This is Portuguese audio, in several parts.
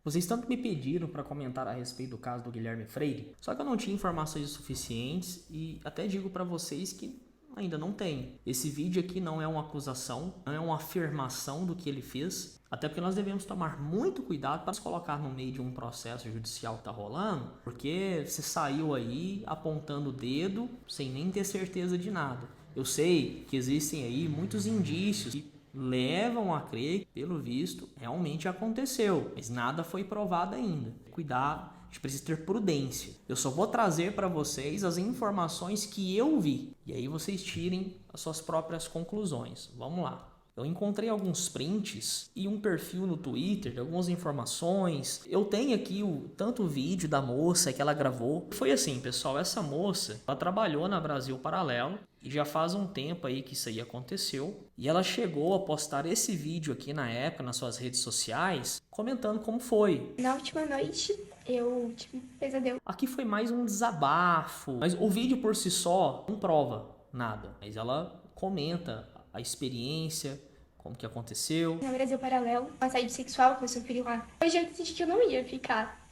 Vocês tanto me pediram para comentar a respeito do caso do Guilherme Freire, só que eu não tinha informações suficientes e até digo para vocês que ainda não tenho. Esse vídeo aqui não é uma acusação, não é uma afirmação do que ele fez, até porque nós devemos tomar muito cuidado para se colocar no meio de um processo judicial que está rolando, porque você saiu aí apontando o dedo sem nem ter certeza de nada. Eu sei que existem aí muitos indícios que levam a crer que, pelo visto, realmente aconteceu, mas nada foi provado ainda. Cuidado, a gente precisa ter prudência. Eu só vou trazer para vocês as informações que eu vi, e aí vocês tirem as suas próprias conclusões. Vamos lá. Eu encontrei alguns prints e um perfil no Twitter de algumas informações. Eu tenho aqui tanto o vídeo da moça que ela gravou. Foi assim, pessoal, essa moça, ela trabalhou na Brasil Paralelo e já faz um tempo aí que isso aí aconteceu. E ela chegou a postar esse vídeo aqui na época nas suas redes sociais, comentando como foi. Na última noite, eu tive um pesadelo. Aqui foi mais um desabafo, mas o vídeo por si só não prova nada. Mas ela comenta a experiência, como que aconteceu. Na Brasil Paralelo, um assédio sexual que eu sofri lá. Hoje eu decidi que eu não ia ficar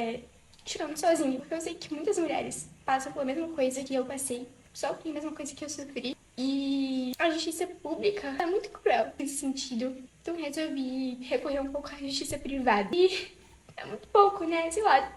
chorando sozinha, porque eu sei que muitas mulheres passam pela mesma coisa que eu passei, sofrem a mesma coisa que eu sofri. E a justiça pública é muito cruel nesse sentido. Então eu resolvi recorrer um pouco à justiça privada. E é muito pouco, né? Sei lá,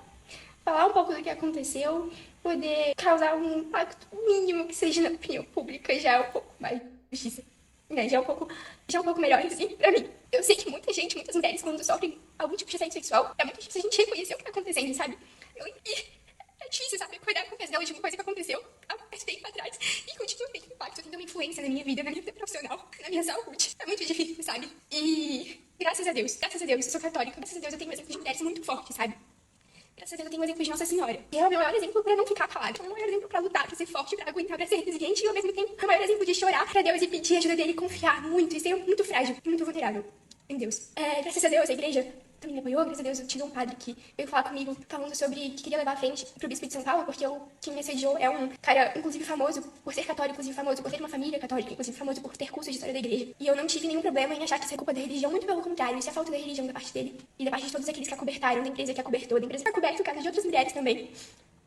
falar um pouco do que aconteceu, poder causar um impacto mínimo que seja na opinião pública, já é um pouco mais justiça. Né? Já é um pouco melhor, assim, pra mim. Eu sei que muita gente, muitas mulheres, quando sofrem algum tipo de assédio sexual, é muito difícil a gente reconhecer o que tá acontecendo, sabe? É difícil, sabe? Acordar com o pesadelo de uma coisa que aconteceu há mais tempo atrás e continua tendo impacto, tendo uma influência na minha vida profissional, na minha saúde. É muito difícil, sabe? E graças a Deus, eu sou católica, graças a Deus eu tenho um exemplo de mulheres muito fortes, sabe? Graças a Deus eu tenho um exemplo de Nossa Senhora. E é o meu maior exemplo pra não ficar calada. É o meu maior exemplo pra lutar, pra ser forte, pra aguentar, pra ser resiliente. E ao mesmo tempo, é o maior exemplo de chorar pra Deus e pedir ajuda dele, confiar muito e ser muito frágil, muito vulnerável em Deus. Graças a Deus, a igreja também me apoiou. Graças a Deus eu tive um padre que veio falar comigo, falando sobre que queria levar à frente pro bispo de São Paulo, porque quem me assediou é um cara, inclusive famoso por ser católico, inclusive famoso por ter uma família católica, inclusive famoso por ter cursos de história da igreja. E eu não tive nenhum problema em achar que isso é culpa da religião, muito pelo contrário, isso é falta da religião da parte dele e da parte de todos aqueles que acobertaram, da empresa que acobertou, da empresa que acoberta o caso de outras mulheres também.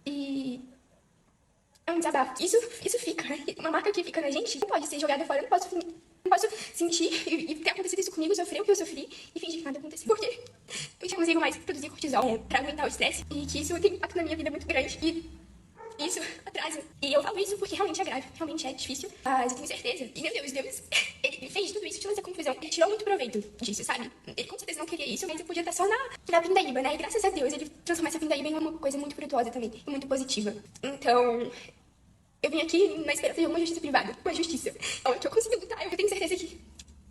E é um desabafo. Isso fica, né? Uma marca que fica na gente não pode ser jogada fora. Eu não posso sentir e ter acontecido isso comigo, sofrer o que eu sofri e fingir que nada aconteceu. Porque eu já consigo mais produzir cortisol pra aguentar o estresse e que isso tem impacto na minha vida muito grande. E isso atrasa. E eu falo isso porque realmente é grave, realmente é difícil, mas eu tenho certeza. E meu Deus, ele fez tudo isso, tirou essa confusão. Ele tirou muito proveito disso, sabe? Ele com certeza não queria isso, mas ele podia estar só na pindaíba, né? E graças a Deus ele transformou essa pindaíba em uma coisa muito frutuosa também, e muito positiva. Então, eu vim aqui na esperança de uma justiça privada, uma justiça onde eu consigo lutar. Eu tenho certeza que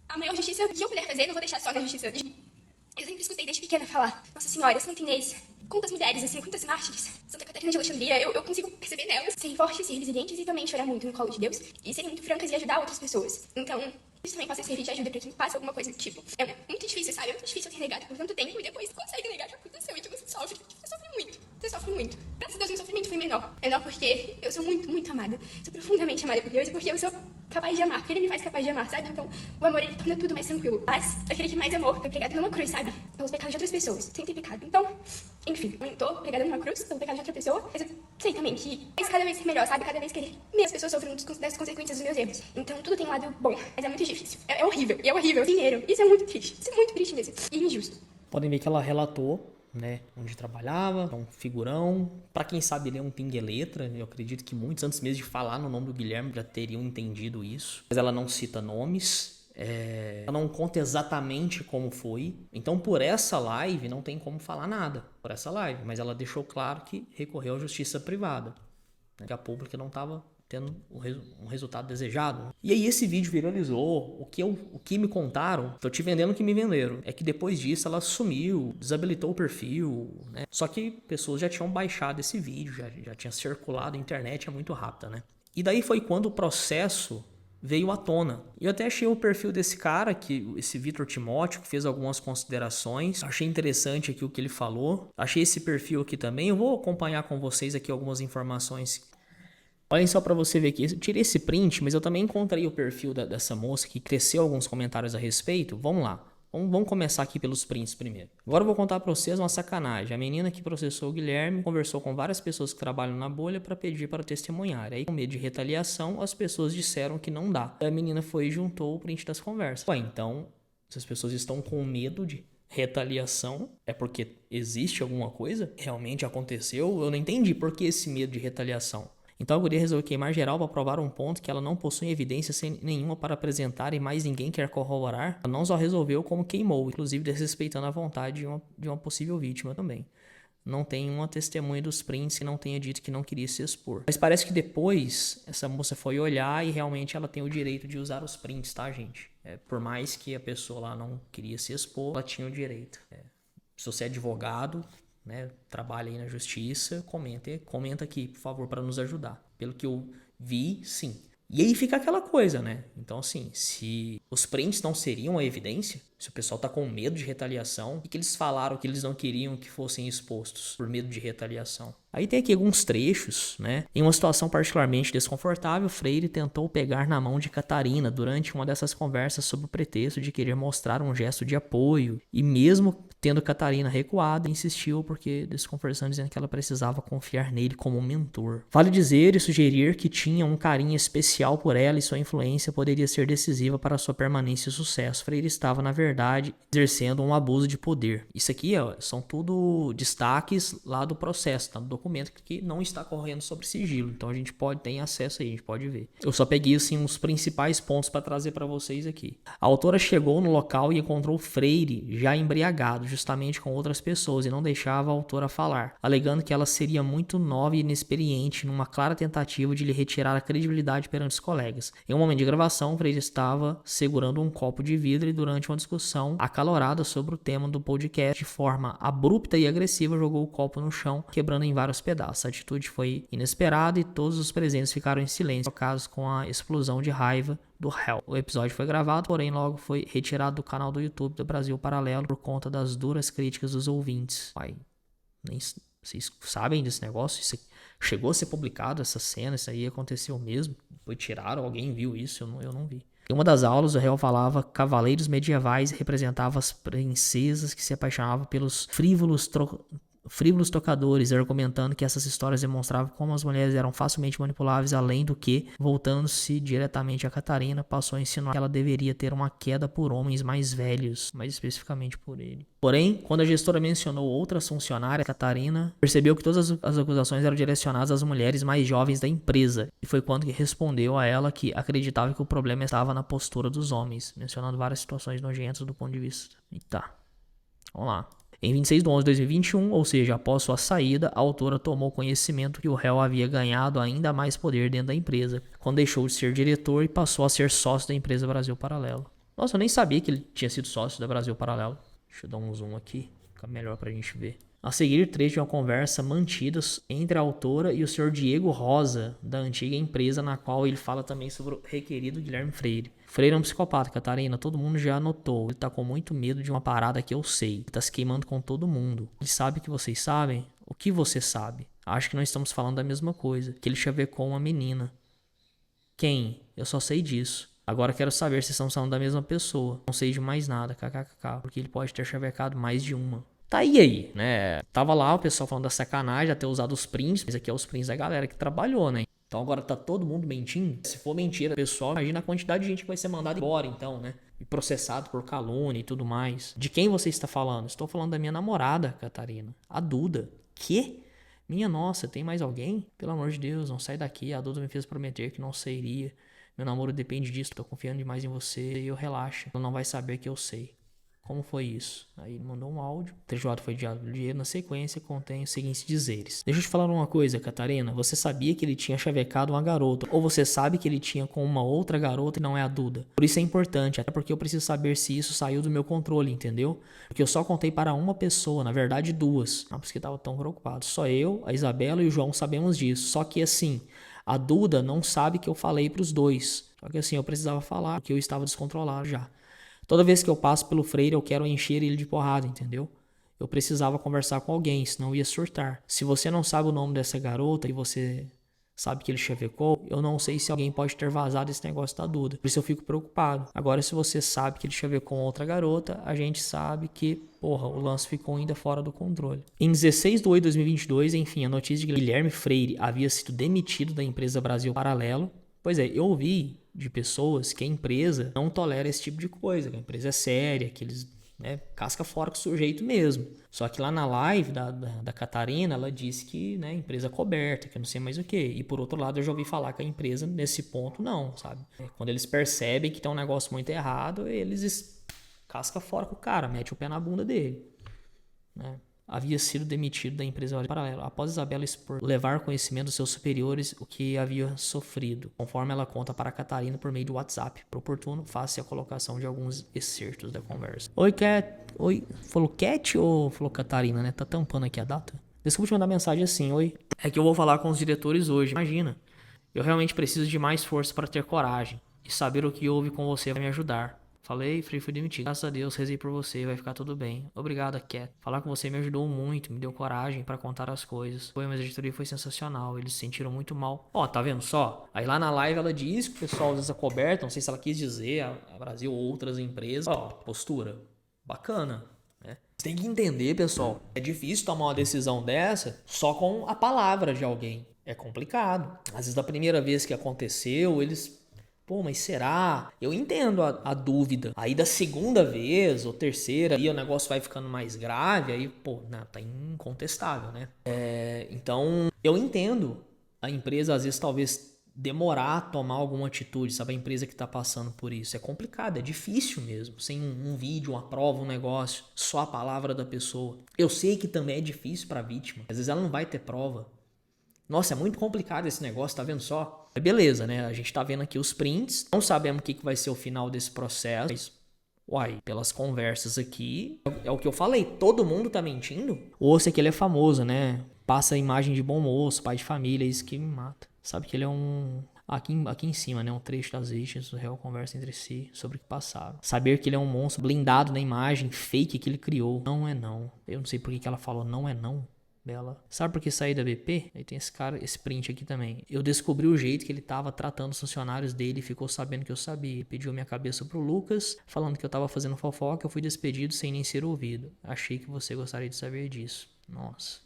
a maior justiça que eu puder fazer, eu não vou deixar só na justiça. Eu sempre escutei desde pequena falar: Nossa Senhora, Santa Inês, quantas mulheres, assim, quantas mártires, Santa Catarina de Alexandria, eu consigo perceber nelas serem fortes, serem resilientes e também chorar muito no colo de Deus e serem muito francas e ajudar outras pessoas. Então, isso também pode servir de ajuda pra quem passa alguma coisa do tipo. É muito difícil, sabe? É muito difícil ser negado por tanto tempo e depois consegue negar o que aconteceu. Então você sofre. Você sofre muito. Você sofre muito. Graças a Deus, meu sofrimento foi menor. Menor porque eu sou muito, muito amada. Sou profundamente amada por Deus e porque eu sou capaz de amar. Porque Ele me faz capaz de amar, sabe? Então, o amor, ele torna tudo mais tranquilo. Mas aquele que mais amou foi pregado numa cruz, sabe? Pelos pecados de outras pessoas, sem ter pecado. Então, enfim, eu tô pregada numa cruz pelo pecado de outra pessoa, mas eu sei também que isso cada vez ser melhor, sabe? Cada vez que as pessoas sofrem das consequências dos meus erros. Então, tudo tem um lado bom, mas é muito difícil. É horrível, e é horrível. Dinheiro, isso é muito triste. Isso é muito triste mesmo. E injusto. Podem ver que ela relatou, né, onde trabalhava, um figurão. Pra quem sabe, ele é um pingue-letra. Eu acredito que muitos, antes mesmo de falar no nome do Guilherme, já teriam entendido isso. Mas ela não cita nomes. Ela não conta exatamente como foi. Então, por essa live, não tem como falar nada. Por essa live. Mas ela deixou claro que recorreu à justiça privada, né, que a pública não estava tendo um resultado desejado. E aí esse vídeo viralizou. O que me contaram, tô te vendendo o que me venderam, é que depois disso ela sumiu, desabilitou o perfil, né? Só que pessoas já tinham baixado esse vídeo, já tinha circulado, a internet é muito rápida, né? E daí foi quando o processo veio à tona. E eu até achei o perfil desse cara, esse Vitor Timóteo, que fez algumas considerações. Achei interessante aqui o que ele falou. Achei esse perfil aqui também. Eu vou acompanhar com vocês aqui algumas informações. Olhem só pra você ver aqui, eu tirei esse print, mas eu também encontrei o perfil dessa moça que cresceu alguns comentários a respeito. Vamos lá, Vamos começar aqui pelos prints primeiro. Agora eu vou contar pra vocês uma sacanagem. A menina que processou o Guilherme conversou com várias pessoas que trabalham na bolha para pedir para testemunhar. Aí, com medo de retaliação, as pessoas disseram que não dá. A menina foi e juntou o print das conversas. Ué, então, se as pessoas estão com medo de retaliação, é porque existe alguma coisa? Realmente aconteceu? Eu não entendi por que esse medo de retaliação. Então a guria resolveu queimar geral para provar um ponto que ela não possui evidência nenhuma para apresentar e mais ninguém quer corroborar. Ela não só resolveu, como queimou, inclusive desrespeitando a vontade de uma possível vítima também. Não tem uma testemunha dos prints que não tenha dito que não queria se expor. Mas parece que depois essa moça foi olhar e realmente ela tem o direito de usar os prints, tá, gente? Por mais que a pessoa lá não queria se expor, ela tinha o direito. Se você é advogado, né, trabalha aí na justiça, comenta aqui, por favor, para nos ajudar. Pelo que eu vi, sim. E aí fica aquela coisa, né? Então, assim, se os prints não seriam a evidência, se o pessoal tá com medo de retaliação, e que eles falaram que eles não queriam que fossem expostos por medo de retaliação. Aí tem aqui alguns trechos, né? Em uma situação particularmente desconfortável, Freire tentou pegar na mão de Catarina durante uma dessas conversas sob o pretexto de querer mostrar um gesto de apoio. E mesmo tendo Catarina recuado, insistiu porque desconversando, dizendo que ela precisava confiar nele como um mentor. Vale dizer e sugerir que tinha um carinho especial por ela e sua influência poderia ser decisiva para sua permanência e sucesso. Freire estava, na verdade, exercendo um abuso de poder. Isso aqui, ó, são tudo destaques lá do processo, tá? Do documento que não está correndo sobre sigilo. Então a gente tem acesso aí, a gente pode ver. Eu só peguei assim os principais pontos para trazer para vocês aqui. A autora chegou no local e encontrou Freire já embriagado, justamente com outras pessoas, e não deixava a autora falar, alegando que ela seria muito nova e inexperiente, numa clara tentativa de lhe retirar a credibilidade perante os colegas. Em um momento de gravação, Freire estava segurando um copo de vidro e durante uma discussão acalorada sobre o tema do podcast, de forma abrupta e agressiva, jogou o copo no chão, quebrando em vários pedaços. A atitude foi inesperada e todos os presentes ficaram em silêncio, caso com a explosão de raiva do réu. O episódio foi gravado, porém logo foi retirado do canal do YouTube do Brasil Paralelo por conta das duras críticas dos ouvintes. Pai, nem vocês sabem desse negócio? Isso chegou a ser publicado, essa cena, isso aí aconteceu mesmo? Foi tirado, alguém viu isso? Eu não vi. Em uma das aulas, o réu falava cavaleiros medievais e representava as princesas que se apaixonavam pelos frívolos tocadores, argumentando que essas histórias demonstravam como as mulheres eram facilmente manipuláveis, além do que, voltando-se diretamente a Catarina, passou a insinuar que ela deveria ter uma queda por homens mais velhos, mais especificamente por ele. Porém, quando a gestora mencionou outras funcionárias, Catarina percebeu que todas as acusações eram direcionadas às mulheres mais jovens da empresa, e foi quando que respondeu a ela que acreditava que o problema estava na postura dos homens, mencionando várias situações nojentas do ponto de vista. E tá, vamos lá. Em 26/11/2021, ou seja, após sua saída, a autora tomou conhecimento que o réu havia ganhado ainda mais poder dentro da empresa, quando deixou de ser diretor e passou a ser sócio da empresa Brasil Paralelo. Nossa, eu nem sabia que ele tinha sido sócio da Brasil Paralelo. Deixa eu dar um zoom aqui, fica melhor pra gente ver. A seguir, trecho de uma conversa mantida entre a autora e o Sr. Diego Rosa, da antiga empresa, na qual ele fala também sobre o requerido Guilherme Freire. Freire é um psicopata, Catarina, todo mundo já notou. Ele tá com muito medo de uma parada que eu sei. Ele tá se queimando com todo mundo. Ele sabe que vocês sabem? O que você sabe? Acho que nós estamos falando da mesma coisa. Que ele chavecou uma menina. Quem? Eu só sei disso. Agora quero saber se estamos falando da mesma pessoa. Não sei de mais nada, kkkk. Porque ele pode ter chavecado mais de uma. Tá aí, né? Tava lá o pessoal falando da sacanagem, até usado os prints. Mas aqui é os prints da galera que trabalhou, né? Então agora tá todo mundo mentindo. Se for mentira, pessoal, imagina a quantidade de gente que vai ser mandada embora, então, né? E processado por calúnia e tudo mais. De quem você está falando? Estou falando da minha namorada, Catarina. A Duda. Quê? Minha nossa, tem mais alguém? Pelo amor de Deus, não sai daqui. A Duda me fez prometer que não sairia. Meu namoro depende disso. Tô confiando demais em você. E eu relaxo. Ela não vai saber que eu sei. Como foi isso? Aí ele mandou um áudio. O trecho foi enviado pelo Diego. Na sequência, contém os seguintes dizeres. Deixa eu te falar uma coisa, Catarina. Você sabia que ele tinha chavecado uma garota. Ou você sabe que ele tinha com uma outra garota e não é a Duda. Por isso é importante. Até porque eu preciso saber se isso saiu do meu controle, entendeu? Porque eu só contei para uma pessoa. Na verdade, duas. Não, por isso que eu tava tão preocupado. Só eu, a Isabela e o João sabemos disso. Só que assim, a Duda não sabe que eu falei pros dois. Só que assim, eu precisava falar. Porque eu estava descontrolado já. Toda vez que eu passo pelo Freire, eu quero encher ele de porrada, entendeu? Eu precisava conversar com alguém, senão eu ia surtar. Se você não sabe o nome dessa garota e você sabe que ele chavecou, eu não sei se alguém pode ter vazado esse negócio da Duda. Por isso eu fico preocupado. Agora, se você sabe que ele chavecou outra garota, a gente sabe que, porra, o lance ficou ainda fora do controle. Em 16 de 8 de 2022, enfim, a notícia de que Guilherme Freire havia sido demitido da empresa Brasil Paralelo. Pois é, eu ouvi de pessoas que a empresa não tolera esse tipo de coisa, que a empresa é séria, que eles casca fora com o sujeito mesmo. Só que lá na live da Catarina, ela disse que, né, empresa coberta, que eu não sei mais o que. E por outro lado, eu já ouvi falar que a empresa, nesse ponto, não, sabe? Quando eles percebem que tem um negócio muito errado, eles casca fora com o cara, mete o pé na bunda dele, né? Havia sido demitido da empresa Paralelo após Isabela expor levar conhecimento dos seus superiores o que havia sofrido, conforme ela conta para a Catarina por meio de WhatsApp. Por oportuno, faça a colocação de alguns excertos da conversa. Oi, Cat. Oi. Falou Cat ou falou Catarina, né? Tá tampando aqui a data. Desculpa te mandar mensagem assim, oi. É que eu vou falar com os diretores hoje. Imagina. Eu realmente preciso de mais força para ter coragem. E saber o que houve com você vai me ajudar. Falei, fui demitido. Graças a Deus, rezei por você, vai ficar tudo bem. Obrigado, Cat. Falar com você me ajudou muito, me deu coragem pra contar as coisas. Foi, mas a editoria foi sensacional, eles se sentiram muito mal. Ó, tá vendo só? Aí lá na live ela diz que o pessoal usa essa coberta, não sei se ela quis dizer, a Brasil ou outras empresas. Ó, postura. Bacana, né? Você tem que entender, pessoal, é difícil tomar uma decisão dessa só com a palavra de alguém. É complicado. Às vezes da primeira vez que aconteceu, eles... Pô, mas será? Eu entendo a dúvida. Aí da segunda vez ou terceira, aí o negócio vai ficando mais grave, aí, pô, não, tá incontestável, né? Então, eu entendo a empresa, às vezes, talvez demorar a tomar alguma atitude, sabe? A empresa que tá passando por isso. É complicado, é difícil mesmo. Sem um vídeo, uma prova, um negócio, só a palavra da pessoa. Eu sei que também é difícil pra vítima. Às vezes ela não vai ter prova. Nossa, é muito complicado esse negócio, tá vendo só? Beleza, né? A gente tá vendo aqui os prints. Não sabemos o que vai ser o final desse processo. Mas, uai, pelas conversas aqui, é o que eu falei. Todo mundo tá mentindo? Ou se aquele é famoso, né? Passa a imagem de bom moço, pai de família, isso que me mata. Sabe que ele é um... Aqui em cima, né? Um trecho das vítimas do réu conversa entre si sobre o que passaram. Saber que ele é um monstro blindado na imagem fake que ele criou. Não é não. Eu não sei por que ela falou não é não. Bela. Sabe por que saí da BP? Aí tem esse print aqui também. Eu descobri o jeito que ele tava tratando os funcionários dele e ficou sabendo que eu sabia. Ele pediu minha cabeça pro Lucas, falando que eu tava fazendo fofoca, eu fui despedido sem nem ser ouvido. Achei que você gostaria de saber disso. Nossa.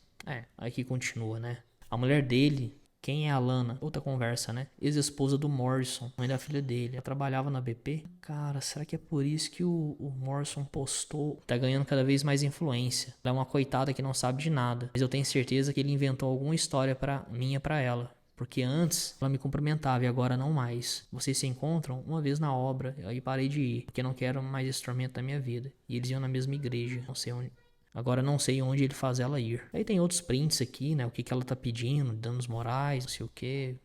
Aqui continua, né? A mulher dele... Quem é a Lana? Outra conversa, né? Ex-esposa do Morrison, mãe da filha dele. Ela trabalhava na BP? Cara, será que é por isso que o Morrison postou? Tá ganhando cada vez mais influência. Ela é uma coitada que não sabe de nada. Mas eu tenho certeza que ele inventou alguma história minha pra ela. Porque antes ela me cumprimentava e agora não mais. Vocês se encontram uma vez na obra. Aí parei de ir, porque não quero mais esse tormento na minha vida. E eles iam na mesma igreja. Não sei onde. Agora não sei onde ele faz ela ir. Aí tem outros prints aqui, né? O que ela tá pedindo, danos morais, não sei o que.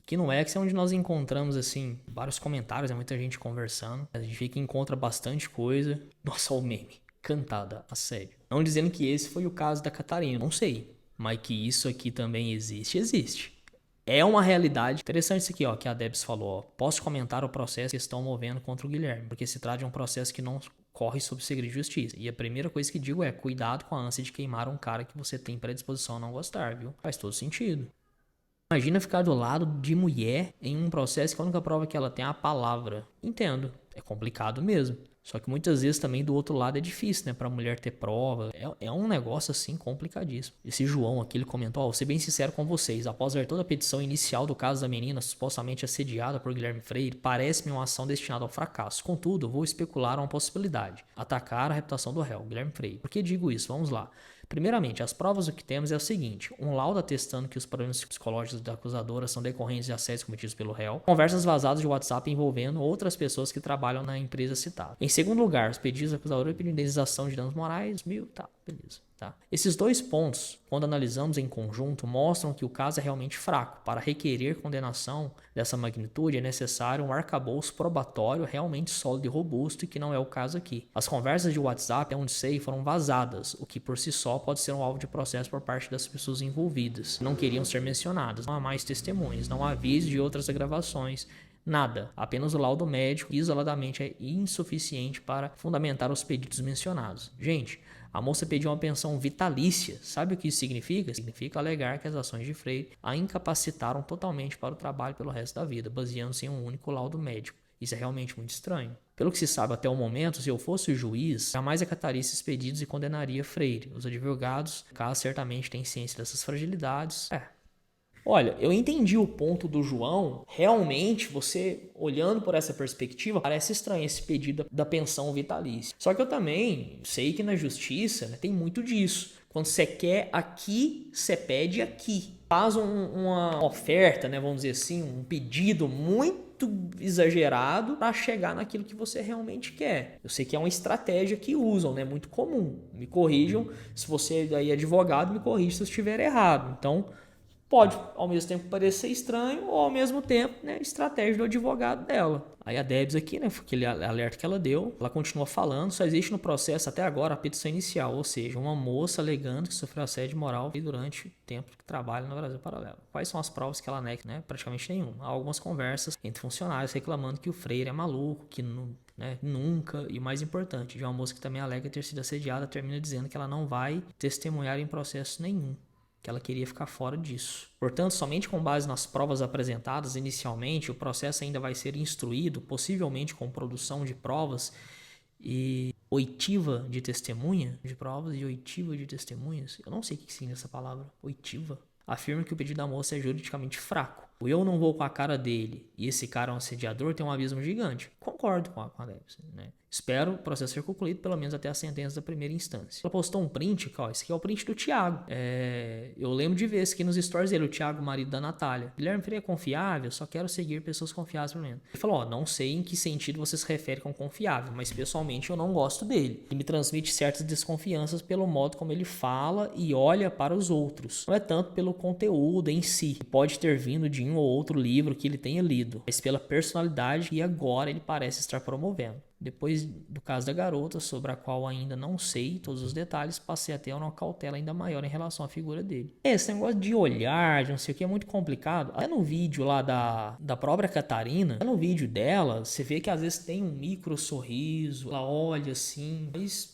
Aqui no X é onde nós encontramos, assim, vários comentários, muita gente conversando. A gente vê que encontra bastante coisa. Nossa, o meme. Cantada, a sério. Não dizendo que esse foi o caso da Catarina, não sei. Mas que isso aqui também existe, existe. É uma realidade. Interessante isso aqui, ó, que a Debs falou, ó. Posso comentar o processo que estão movendo contra o Guilherme, porque se trata de um processo que não corre sob segredo de justiça. E a primeira coisa que digo é, cuidado com a ânsia de queimar um cara que você tem predisposição a não gostar, viu? Faz todo sentido. Imagina ficar do lado de mulher em um processo que a única prova que ela tem é a palavra. Entendo, é complicado mesmo. Só que muitas vezes também do outro lado é difícil, né? Pra mulher ter prova. É um negócio assim complicadíssimo. Esse João aqui, ele comentou, ó, vou ser bem sincero com vocês. Após ver toda a petição inicial do caso da menina supostamente assediada por Guilherme Freire, parece-me uma ação destinada ao fracasso. Contudo, vou especular uma possibilidade. Atacar a reputação do réu, Guilherme Freire. Por que digo isso? Vamos lá. Primeiramente, as provas que temos é o seguinte: um laudo atestando que os problemas psicológicos da acusadora são decorrentes de assédios cometidos pelo réu, conversas vazadas de WhatsApp envolvendo outras pessoas que trabalham na empresa citada. Em segundo lugar, os pedidos da acusadora pedindo indenização de danos morais, tá, beleza. Tá. Esses dois pontos, quando analisamos em conjunto, mostram que o caso é realmente fraco. Para requerer condenação dessa magnitude, é necessário um arcabouço probatório realmente sólido e robusto, e que não é o caso aqui. As conversas de WhatsApp, onde sei, foram vazadas, o que por si só pode ser um alvo de processo por parte das pessoas envolvidas. Não queriam ser mencionadas, não há mais testemunhas, não há aviso de outras gravações. Nada. Apenas o laudo médico isoladamente é insuficiente para fundamentar os pedidos mencionados. Gente, a moça pediu uma pensão vitalícia. Sabe o que isso significa? Significa alegar que as ações de Freire a incapacitaram totalmente para o trabalho pelo resto da vida, baseando-se em um único laudo médico. Isso é realmente muito estranho. Pelo que se sabe até o momento, se eu fosse o juiz, jamais acataria esses pedidos e condenaria Freire. Os advogados, caso certamente têm ciência dessas fragilidades. Olha, eu entendi o ponto do João. Realmente, você olhando por essa perspectiva, parece estranho esse pedido da pensão vitalícia. Só que eu também sei que na justiça, né, tem muito disso. Quando você quer aqui, você pede aqui. Faz uma oferta, né, vamos dizer assim, um pedido muito exagerado para chegar naquilo que você realmente quer. Eu sei que é uma estratégia que usam, né, muito comum. Me corrijam, se você aí é advogado, me corrija se eu estiver errado. Então, pode ao mesmo tempo parecer estranho ou ao mesmo tempo, né, estratégia do advogado dela. Aí a Debs aqui, né, aquele alerta que ela deu, ela continua falando, só existe no processo até agora a petição inicial, ou seja, uma moça alegando que sofreu assédio moral durante o tempo que trabalha no Brasil Paralelo. Quais são as provas que ela nega? Né? Praticamente nenhuma. Há algumas conversas entre funcionários reclamando que o Freire é maluco, que não, né, nunca, e o mais importante, de uma moça que também alega ter sido assediada, termina dizendo que ela não vai testemunhar em processo nenhum, que ela queria ficar fora disso. Portanto, somente com base nas provas apresentadas inicialmente, o processo ainda vai ser instruído, possivelmente com produção de provas e oitiva de testemunha, de provas e oitiva de testemunhas. Eu não sei o que significa essa palavra, oitiva. Afirma que o pedido da moça é juridicamente fraco. Eu não vou com a cara dele e esse cara é um assediador, tem um abismo gigante. Concordo com a Debs, né? Espero o processo ser concluído pelo menos até a sentença da primeira instância. Ela postou um print, ó, esse aqui é o print do Thiago. Eu lembro de ver esse aqui nos stories dele, o Thiago, marido da Natália. Guilherme Freire é confiável? Só quero seguir pessoas confiáveis pelo menos. Ele falou, não sei em que sentido você se refere com confiável, mas pessoalmente eu não gosto dele. Ele me transmite certas desconfianças pelo modo como ele fala e olha para os outros. Não é tanto pelo conteúdo em si, que pode ter vindo de um ou outro livro que ele tenha lido, mas pela personalidade que agora ele parece estar promovendo. Depois do caso da garota, sobre a qual ainda não sei todos os detalhes, passei a ter uma cautela ainda maior em relação à figura dele. Esse negócio de olhar, de não sei o que, é muito complicado. Até no vídeo lá da própria Catarina, no vídeo dela, você vê que às vezes tem um micro sorriso, ela olha assim, mas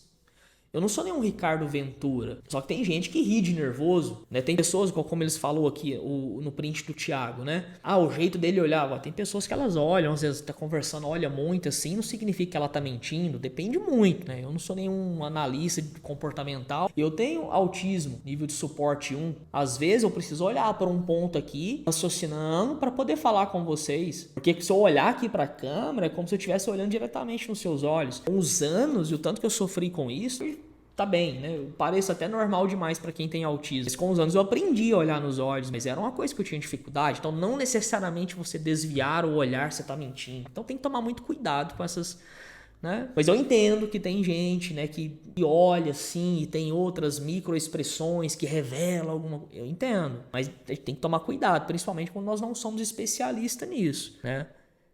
eu não sou nenhum Ricardo Ventura, só que tem gente que ri de nervoso, né? Tem pessoas, como eles falou aqui no print do Thiago, né? O jeito dele olhar, tem pessoas que elas olham, às vezes tá conversando, olha muito assim, não significa que ela tá mentindo, depende muito, né? Eu não sou nenhum analista comportamental, eu tenho autismo, nível de suporte 1. Às vezes eu preciso olhar para um ponto aqui, raciocinando, para poder falar com vocês, porque se eu olhar aqui para a câmera, é como se eu estivesse olhando diretamente nos seus olhos. Com os anos e o tanto que eu sofri com isso, tá bem, né? Parece até normal demais para quem tem autismo. Mas com os anos eu aprendi a olhar nos olhos, mas era uma coisa que eu tinha dificuldade. Então não necessariamente você desviar o olhar, você tá mentindo. Então tem que tomar muito cuidado com essas, né? Mas eu entendo que tem gente, né, que olha assim e tem outras microexpressões que revelam alguma... Eu entendo, mas tem que tomar cuidado, principalmente quando nós não somos especialistas nisso, né?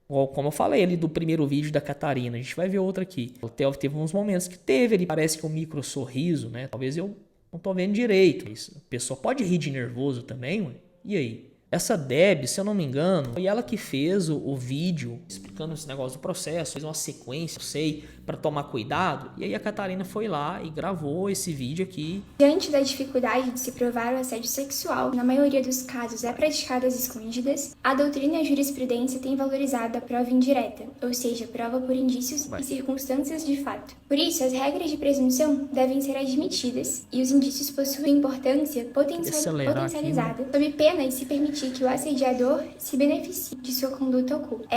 Como eu falei ali do primeiro vídeo da Catarina, a gente vai ver outra aqui. Teve uns momentos que teve ali, parece que um micro sorriso, né? Talvez eu não tô vendo direito. A pessoa pode rir de nervoso também, ué? E aí? Essa Deb, se eu não me engano, foi ela que fez o vídeo explicando esse negócio do processo, fez uma sequência, não sei, para tomar cuidado. E aí a Catarina foi lá e gravou esse vídeo aqui. Diante da dificuldade de se provar o assédio sexual, na maioria dos casos é praticado às escondidas, a doutrina e a jurisprudência têm valorizado a prova indireta, ou seja, prova por indícios e circunstâncias de fato. Por isso, as regras de presunção devem ser admitidas e os indícios possuem importância potencializada, sob pena de se permitir que o assediador se beneficie de sua conduta oculta.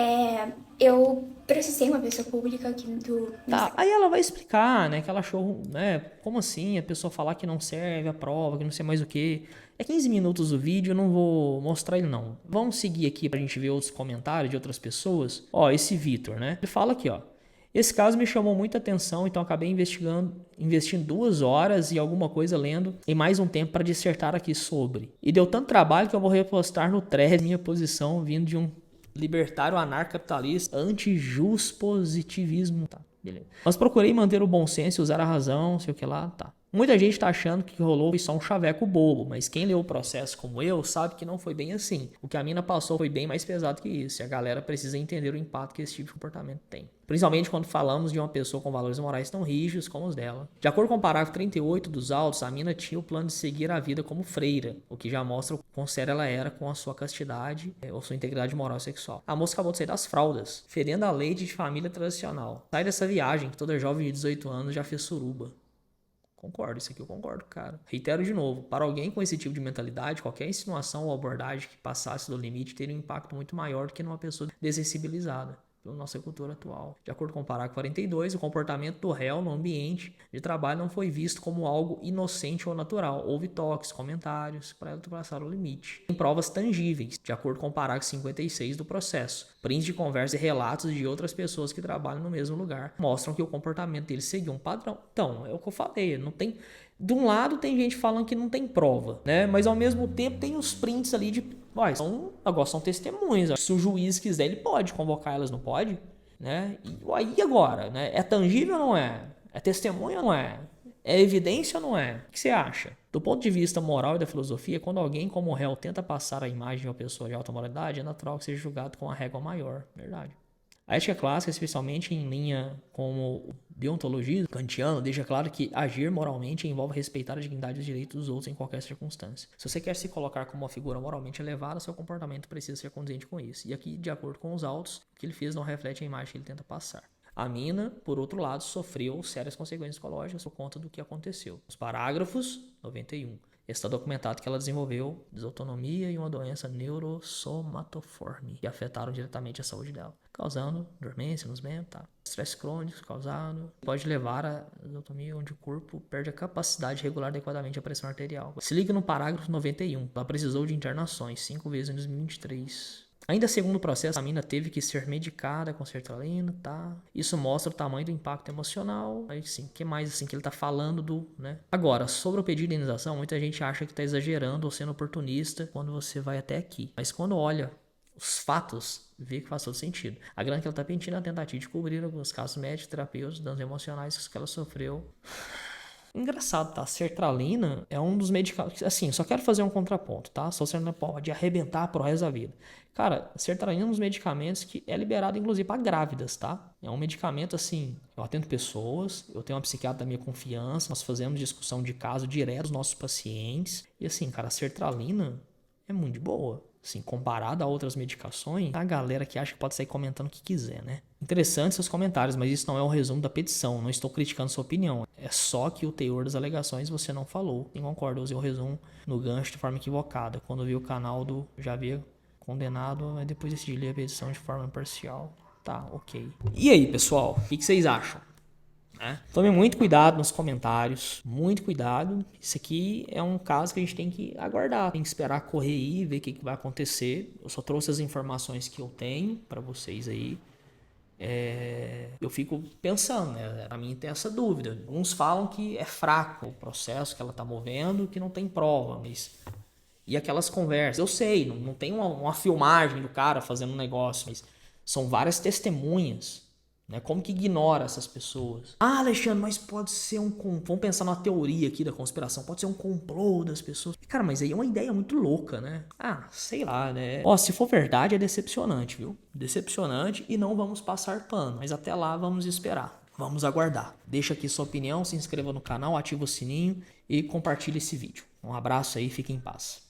Eu processei uma pessoa pública aqui do... Tá, aí ela vai explicar, né, que ela achou, né, como assim a pessoa falar que não serve a prova, que não sei mais o que. É 15 minutos o vídeo, eu não vou mostrar ele não. Vamos seguir aqui pra gente ver outros comentários de outras pessoas. Ó, esse Vitor, né, ele fala aqui, ó. Esse caso me chamou muita atenção, então acabei investindo 2 horas e alguma coisa lendo e mais um tempo para dissertar aqui sobre. E deu tanto trabalho que eu vou repostar no thread minha posição vindo de um libertário anarcapitalista anti-juspositivismo. Tá, beleza. Mas procurei manter o bom senso e usar a razão, sei o que lá, tá. Muita gente tá achando que rolou foi só um chaveco bobo, mas quem leu o processo como eu sabe que não foi bem assim. O que a mina passou foi bem mais pesado que isso, e a galera precisa entender o impacto que esse tipo de comportamento tem. Principalmente quando falamos de uma pessoa com valores morais tão rígidos como os dela. De acordo com o parágrafo 38 dos autos, a mina tinha o plano de seguir a vida como freira, o que já mostra o quão séria ela era com a sua castidade ou sua integridade moral e sexual. A moça acabou de sair das fraldas, ferindo a lei de família tradicional. Sai dessa viagem que toda jovem de 18 anos já fez suruba. Concordo, isso aqui eu concordo, cara. Reitero de novo, para alguém com esse tipo de mentalidade, qualquer insinuação ou abordagem que passasse do limite teria um impacto muito maior do que numa pessoa dessensibilizada pela nossa cultura atual. De acordo com o parágrafo 42, o comportamento do réu no ambiente de trabalho não foi visto como algo inocente ou natural. Houve toques, comentários para ultrapassar o limite. Tem provas tangíveis, de acordo com o parágrafo 56 do processo. Prints de conversa e relatos de outras pessoas que trabalham no mesmo lugar mostram que o comportamento deles seguiu um padrão. Então, é o que eu falei, não tem... De um lado tem gente falando que não tem prova, né? Mas ao mesmo tempo tem os prints ali de... Agora são testemunhas. Se o juiz quiser, ele pode convocar elas, não pode? Né? E aí agora, né? É tangível ou não é? É testemunha ou não é? É evidência ou não é? O que você acha? Do ponto de vista moral e da filosofia, quando alguém como réu tenta passar a imagem de uma pessoa de alta moralidade, é natural que seja julgado com a régua maior. Verdade. A ética clássica, especialmente em linha como o deontologismo kantiano, deixa claro que agir moralmente envolve respeitar a dignidade e os direitos dos outros em qualquer circunstância. Se você quer se colocar como uma figura moralmente elevada, seu comportamento precisa ser condizente com isso. E aqui, de acordo com os autos, o que ele fez não reflete a imagem que ele tenta passar. A mina, por outro lado, sofreu sérias consequências psicológicas por conta do que aconteceu. Os parágrafos 91. Está documentado que ela desenvolveu desautonomia e uma doença neurosomatoforme que afetaram diretamente a saúde dela, causando dormência nos membros, tá? Estresse crônico causado pode levar a desautonomia onde o corpo perde a capacidade de regular adequadamente a pressão arterial. Se liga no parágrafo 91. Ela precisou de internações 5 vezes em 2023. Ainda segundo o processo, a mina teve que ser medicada com sertralina, tá? Isso mostra o tamanho do impacto emocional. Aí sim, o que mais assim que ele tá falando do, né? Agora, sobre o pedido de indenização, muita gente acha que tá exagerando ou sendo oportunista quando você vai até aqui. Mas quando olha os fatos, vê que faz todo sentido. A grana que ela tá pedindo é a tentativa de cobrir alguns casos médicos, terapêuticos, danos emocionais que ela sofreu. Engraçado, tá? Sertralina é um dos medicamentos... Assim, só quero fazer um contraponto, tá? Só sertralina pode arrebentar pro resto da vida. Cara, sertralina é um dos medicamentos que é liberado, inclusive, para grávidas, tá? É um medicamento, assim... Eu atendo pessoas, eu tenho uma psiquiatra da minha confiança, nós fazemos discussão de caso direto dos nossos pacientes. E assim, cara, a sertralina é muito de boa. Assim, comparado a outras medicações, a galera que acha que pode sair comentando o que quiser, né? Interessante seus comentários, mas isso não é o resumo da petição. Não estou criticando sua opinião. É só que o teor das alegações você não falou. Nem concordo, usei o resumo no gancho de forma equivocada. Quando vi o canal do já havia condenado, mas depois decidi ler a petição de forma imparcial. Tá, ok. E aí, pessoal? O que vocês acham? Tome muito cuidado nos comentários, muito cuidado. Isso aqui é um caso que a gente tem que aguardar, tem que esperar correr aí, ver o que vai acontecer. Eu só trouxe as informações que eu tenho para vocês aí. Eu fico pensando, né? Pra mim tem essa dúvida. Uns falam que é fraco o processo que ela tá movendo, que não tem prova, mas... E aquelas conversas, eu sei, não tem uma filmagem do cara fazendo um negócio, mas são várias testemunhas. Né? Como que ignora essas pessoas? Ah, Alexandre, mas pode ser vamos pensar numa teoria aqui da conspiração. Pode ser um complô das pessoas. Cara, mas aí é uma ideia muito louca, né? Ah, sei lá, né? Ó, se for verdade é decepcionante, viu? Decepcionante e não vamos passar pano. Mas até lá vamos esperar. Vamos aguardar. Deixa aqui sua opinião, se inscreva no canal, ativa o sininho e compartilhe esse vídeo. Um abraço aí, fique em paz.